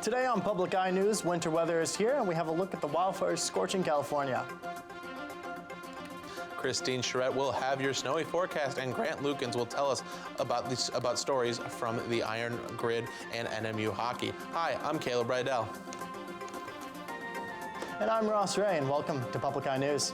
Today on Public Eye News, winter weather is here, and we have a look at the wildfires scorching California. Christine Charette will have your snowy forecast, and Grant Lukens will tell us about stories from the Iron Grid and NMU hockey. Hi, I'm Caleb Rydell. And I'm Ross Ray, and welcome to Public Eye News.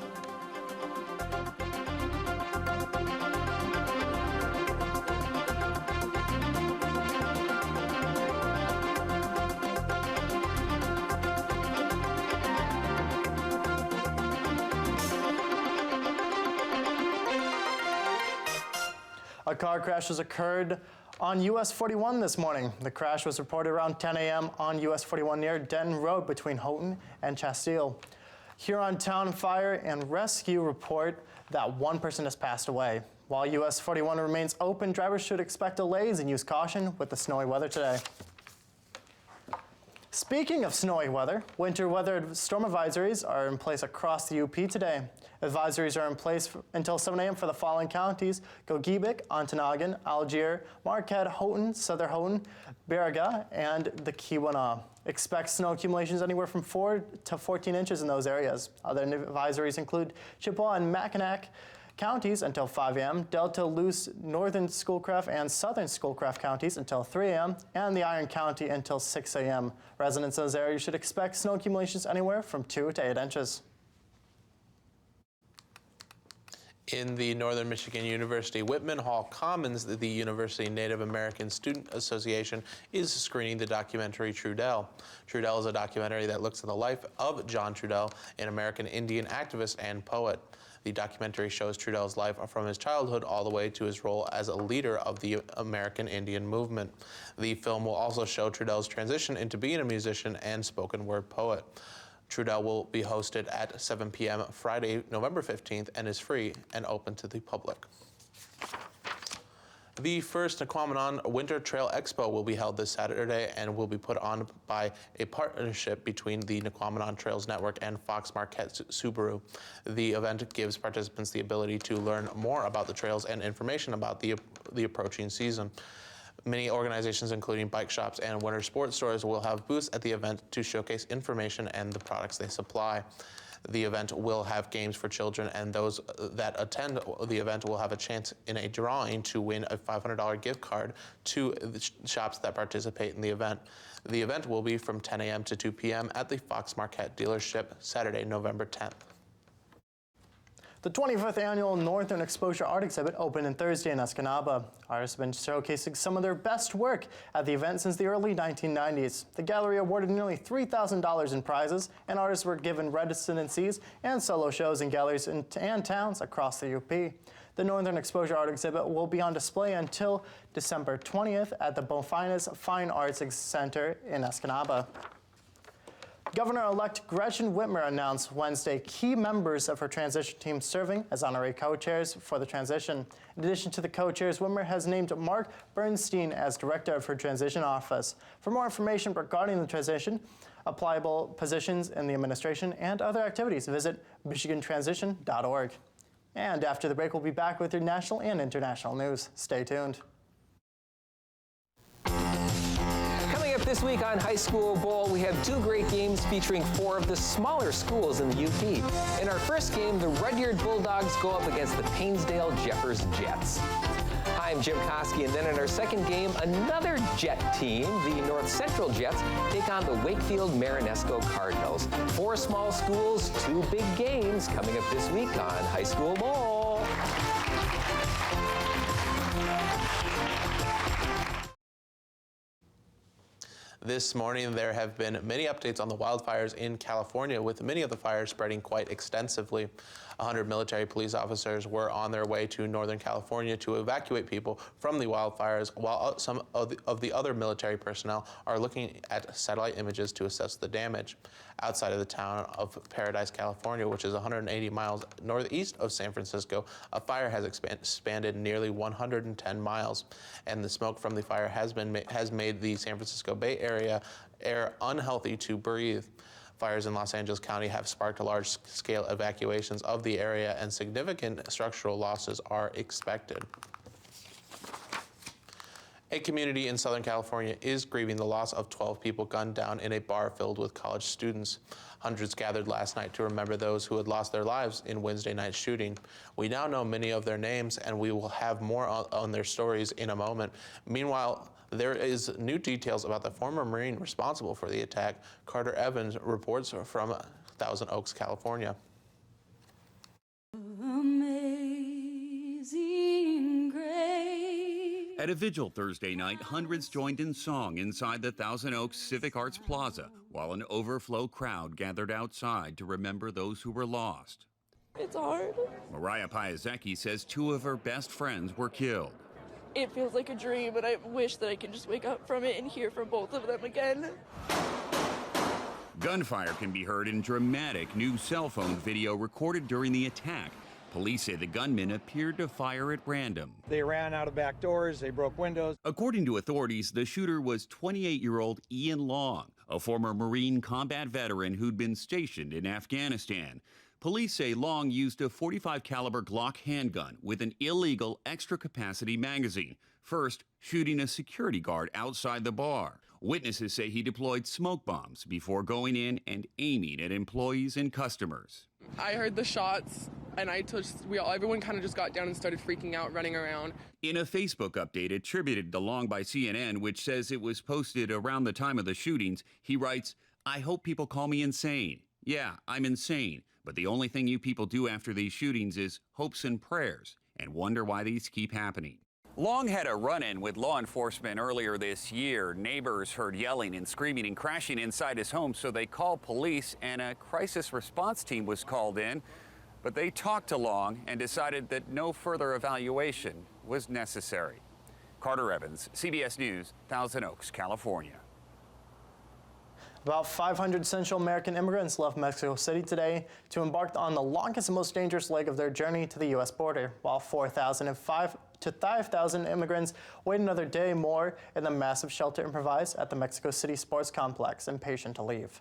A car crash has occurred on US 41 this morning. The crash was reported around 10 a.m. on US 41 near Denton Road between Houghton and Chastille. Huron Town Fire and Rescue report that one person has passed away. While US 41 remains open, drivers should expect delays and use caution with the snowy weather today. Speaking of snowy weather, winter weather storm advisories are in place across the UP today. Advisories are in place until 7 a.m. for the following counties: Gogebic, Ontonagon, Algier, Marquette, Houghton, Southern Houghton, Baraga, and the Keweenaw. Expect snow accumulations anywhere from 4 to 14 inches in those areas. Other advisories include Chippewa and Mackinac counties until 5 a.m., Delta, Luce, Northern Schoolcraft, and Southern Schoolcraft counties until 3 a.m., and the Iron County until 6 a.m. Residents of those areas should expect snow accumulations anywhere from 2 to 8 inches. In the Northern Michigan University Whitman Hall Commons, the University Native American Student Association is screening the documentary Trudell. Trudell is a documentary that looks at the life of John Trudell, an American Indian activist and poet. The documentary shows Trudell's life from his childhood all the way to his role as a leader of the American Indian movement. The film will also show Trudell's transition into being a musician and spoken word poet. Trudell will be hosted at 7 p.m. Friday, November 15th, and is free and open to the public. The first Nquamenon Winter Trail Expo will be held this Saturday and will be put on by a partnership between the Nquamenon Trails Network and Fox Marquette Subaru. The event gives participants the ability to learn more about the trails and information about the approaching season. Many organizations, including bike shops and winter sports stores, will have booths at the event to showcase information and the products they supply. The event will have games for children, and those that attend the event will have a chance in a drawing to win a $500 gift card to the shops that participate in the event. The event will be from 10 a.m. to 2 p.m. at the Fox Marquette dealership, Saturday, November 10th. The 25th annual Northern Exposure Art Exhibit opened on Thursday in Escanaba. Artists have been showcasing some of their best work at the event since the early 1990s. The gallery awarded nearly $3,000 in prizes, and artists were given residencies and solo shows in galleries and towns across the UP. The Northern Exposure Art Exhibit will be on display until December 20th at the Bonfinas Fine Arts Center in Escanaba. Governor-elect Gretchen Whitmer announced Wednesday key members of her transition team serving as honorary co-chairs for the transition. In addition to the co-chairs, Whitmer has named Mark Bernstein as director of her transition office. For more information regarding the transition, applicable positions in the administration, and other activities, visit michigantransition.org. And after the break, we'll be back with your national and international news. Stay tuned. This week on High School Bowl, we have two great games featuring four of the smaller schools in the UP. In our first game, the Rudyard Bulldogs go up against the Painesdale Jeffers Jets. Hi, I'm Jim Koski, and then in our second game, another Jet team, the North Central Jets, take on the Wakefield Marinesco Cardinals. Four small schools, two big games coming up this week on High School Bowl. This morning, there have been many updates on the wildfires in California, with many of the fires spreading quite extensively. 100 military police officers were on their way to Northern California to evacuate people from the wildfires, while some of the other military personnel are looking at satellite images to assess the damage. Outside of the town of Paradise, California, which is 180 miles northeast of San Francisco, a fire has expanded nearly 110 miles, and the smoke from the fire has made the San Francisco Bay Area air unhealthy to breathe. Fires in Los Angeles County have sparked large-scale evacuations of the area, and significant structural losses are expected. A community in Southern California is grieving the loss of 12 people gunned down in a bar filled with college students. Hundreds gathered last night to remember those who had lost their lives in Wednesday night's shooting. We now know many of their names, and we will have more on their stories in a moment. Meanwhile, there is new details about the former Marine responsible for the attack. Carter Evans reports from Thousand Oaks, California. Amazing grace. At a vigil Thursday night, hundreds joined in song inside the Thousand Oaks Civic Arts Plaza, while an overflow crowd gathered outside to remember those who were lost. It's hard. Mariah Piasecki says two of her best friends were killed. It feels like a dream, and I wish that I could just wake up from it and hear from both of them again. Gunfire can be heard in dramatic new cell phone video recorded during the attack. Police say the gunmen appeared to fire at random. They ran out of back doors, they broke windows. According to authorities, the shooter was 28-year-old Ian Long, a former Marine combat veteran who'd been stationed in Afghanistan. Police say Long used a .45 caliber Glock handgun with an illegal extra capacity magazine, first shooting a security guard outside the bar. Witnesses say he deployed smoke bombs before going in and aiming at employees and customers. I heard the shots, and everyone kind of just got down and started freaking out, running around. In a Facebook update attributed to Long by CNN, which says it was posted around the time of the shootings, he writes, "I hope people call me insane. Yeah, I'm insane. But the only thing you people do after these shootings is hopes and prayers and wonder why these keep happening." Long had a run-in with law enforcement earlier this year. Neighbors heard yelling and screaming and crashing inside his home, so they called police and a crisis response team was called in. But they talked to Long and decided that no further evaluation was necessary. Carter Evans, CBS News, Thousand Oaks, California. About 500 Central American immigrants left Mexico City today to embark on the longest and most dangerous leg of their journey to the U.S. border, while 4,005 to 5,000 immigrants wait another day more in the massive shelter improvised at the Mexico City Sports Complex, impatient to leave.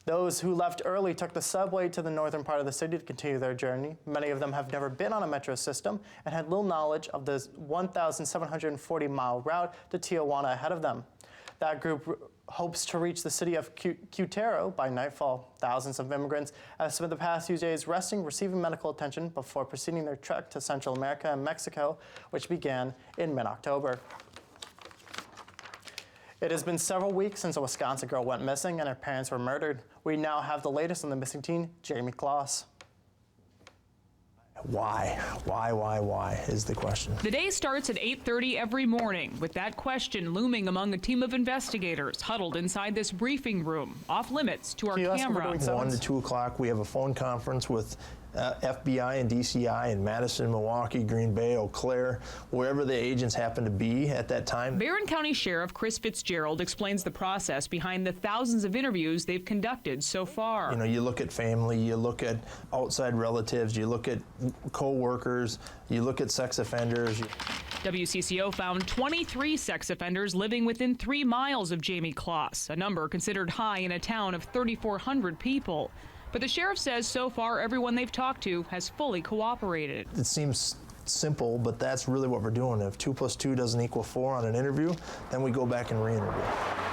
Those who left early took the subway to the northern part of the city to continue their journey. Many of them have never been on a metro system and had little knowledge of the 1,740-mile route to Tijuana ahead of them. That group hopes to reach the city of Querétaro by nightfall. Thousands of immigrants have spent the past few days resting, receiving medical attention before proceeding their trek to Central America and Mexico, which began in mid-October. It has been several weeks since a Wisconsin girl went missing and her parents were murdered. We now have the latest on the missing teen, Jamie Kloss. Why is the question. The day starts at 8:30 every morning with that question looming among a team of investigators huddled inside this briefing room, off limits to our camera. 1 to 2 o'clock, we have a phone conference with FBI and DCI in Madison, Milwaukee, Green Bay, Eau Claire, wherever the agents happen to be at that time. Barron County Sheriff Chris Fitzgerald explains the process behind the thousands of interviews they've conducted so far. You know, you look at family, you look at outside relatives, you look at co-workers, you look at sex offenders. WCCO found 23 sex offenders living within 3 miles of Jamie Kloss, a number considered high in a town of 3,400 people. But the sheriff says so far everyone they've talked to has fully cooperated. It seems simple, but that's really what we're doing. If 2 + 2 doesn't equal 4 on an interview, then we go back and re-interview.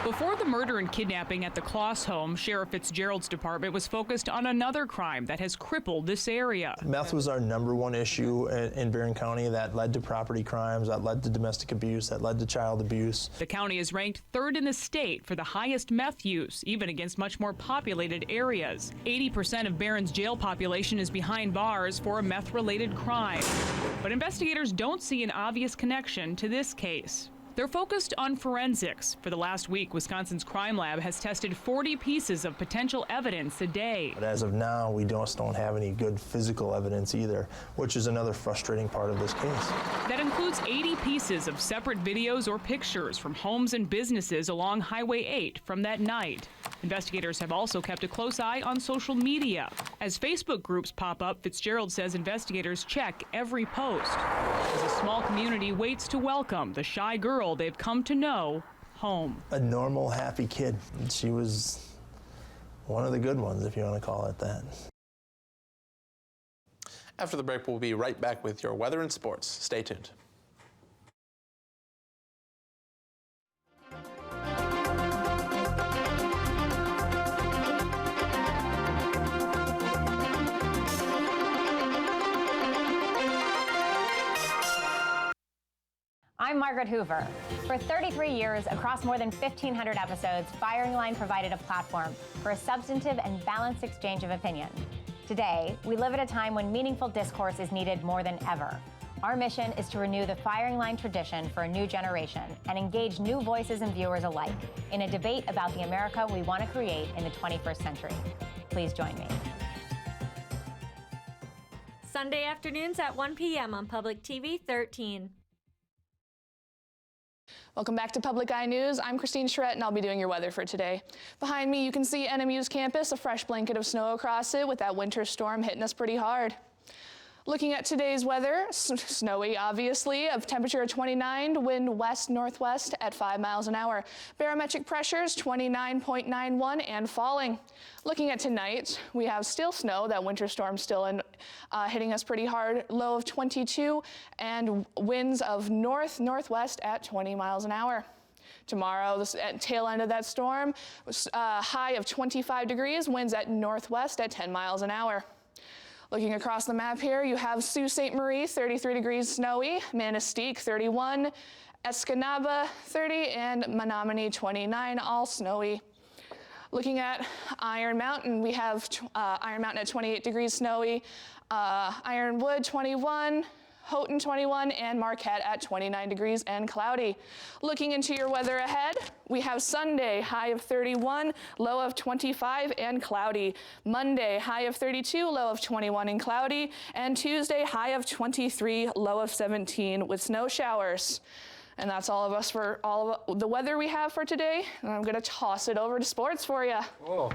Before the murder and kidnapping at the Kloss home, Sheriff Fitzgerald's department was focused on another crime that has crippled this area. Meth was our #1 issue in Barron County. That led to property crimes, that led to domestic abuse, that led to child abuse. The county is ranked 3rd in the state for the highest meth use, even against much more populated areas. 80% of Barron's jail population is behind bars for a meth-related crime. But investigators don't see an obvious connection to this case. They're focused on forensics. For the last week, Wisconsin's crime lab has tested 40 pieces of potential evidence a day. But as of now, we don't have any good physical evidence either, which is another frustrating part of this case. That includes 80 pieces of separate videos or pictures from homes and businesses along Highway 8 from that night. Investigators have also kept a close eye on social media. As Facebook groups pop up, Fitzgerald says investigators check every post. As a small community waits to welcome the shy girl they've come to know home. A normal, happy kid. She was one of the good ones, if you want to call it that. After the break, we'll be right back with your weather and sports. Stay tuned. I'm Margaret Hoover. For 33 years, across more than 1,500 episodes, Firing Line provided a platform for a substantive and balanced exchange of opinion. Today, we live at a time when meaningful discourse is needed more than ever. Our mission is to renew the Firing Line tradition for a new generation and engage new voices and viewers alike in a debate about the America we want to create in the 21st century. Please join me. Sunday afternoons at 1 p.m. on Public TV 13. Welcome back to Public Eye News. I'm Christine Charette, and I'll be doing your weather for today. Behind me, you can see NMU's campus, a fresh blanket of snow across it with that winter storm hitting us pretty hard. Looking at today's weather, snowy obviously, of temperature of 29, wind west-northwest at 5 miles an hour. Barometric pressures 29.91 and falling. Looking at tonight, we have still snow, that winter storm still hitting us pretty hard, low of 22, and winds of north-northwest at 20 miles an hour. Tomorrow, the tail end of that storm, high of 25 degrees, winds at northwest at 10 miles an hour. Looking across the map here, you have Sault Ste. Marie, 33 degrees snowy, Manistee, 31, Escanaba, 30, and Menominee, 29, all snowy. Looking at Iron Mountain, we have Iron Mountain at 28 degrees snowy, Ironwood, 21, Houghton 21, and Marquette at 29 degrees and cloudy. Looking into your weather ahead, we have Sunday, high of 31, low of 25 and cloudy. Monday, high of 32, low of 21 and cloudy. And Tuesday, high of 23, low of 17 with snow showers. And that's all of us for all of the weather we have for today. And I'm gonna toss it over to sports for you. Oh,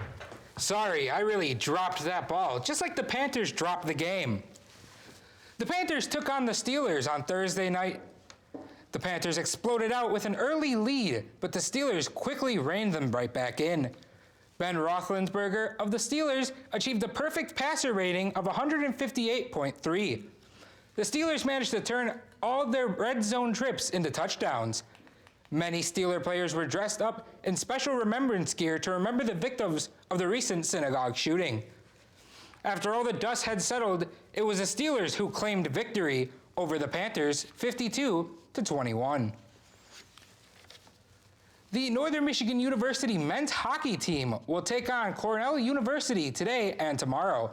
sorry, I really dropped that ball, just like the Panthers dropped the game. The Panthers took on the Steelers on Thursday night. The Panthers exploded out with an early lead, but the Steelers quickly reined them right back in. Ben Roethlisberger of the Steelers achieved a perfect passer rating of 158.3. The Steelers managed to turn all their red zone trips into touchdowns. Many Steeler players were dressed up in special remembrance gear to remember the victims of the recent synagogue shooting. After all the dust had settled, it was the Steelers who claimed victory over the Panthers, 52-21. The Northern Michigan University men's hockey team will take on Cornell University today and tomorrow.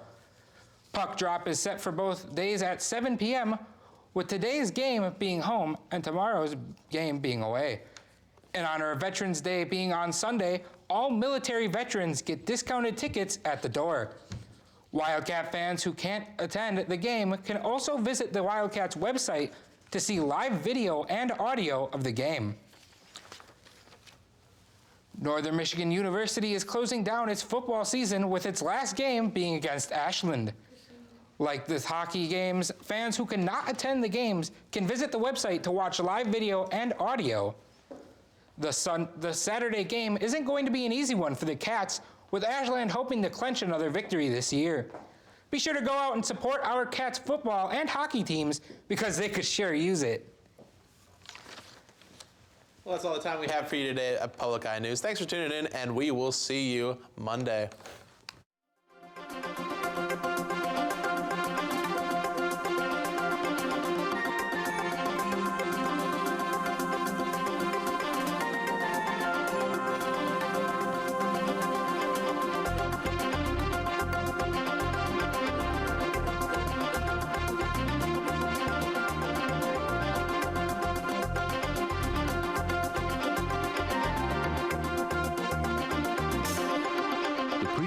Puck drop is set for both days at 7 p.m., with today's game being home and tomorrow's game being away. In honor of Veterans Day being on Sunday, all military veterans get discounted tickets at the door. Wildcat fans who can't attend the game can also visit the Wildcats website to see live video and audio of the game. Northern Michigan University is closing down its football season with its last game being against Ashland. Like the hockey games, fans who cannot attend the games can visit the website to watch live video and audio. The Saturday game isn't going to be an easy one for the Cats, with Ashland hoping to clinch another victory this year. Be sure to go out and support our Cats football and hockey teams because they could sure use it. Well, that's all the time we have for you today at Public Eye News. Thanks for tuning in, and we will see you Monday.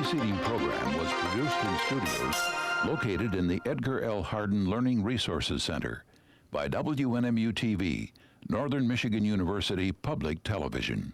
preceding program was produced in studios located in the Edgar L. Hardin Learning Resources Center by WNMU-TV, Northern Michigan University Public Television.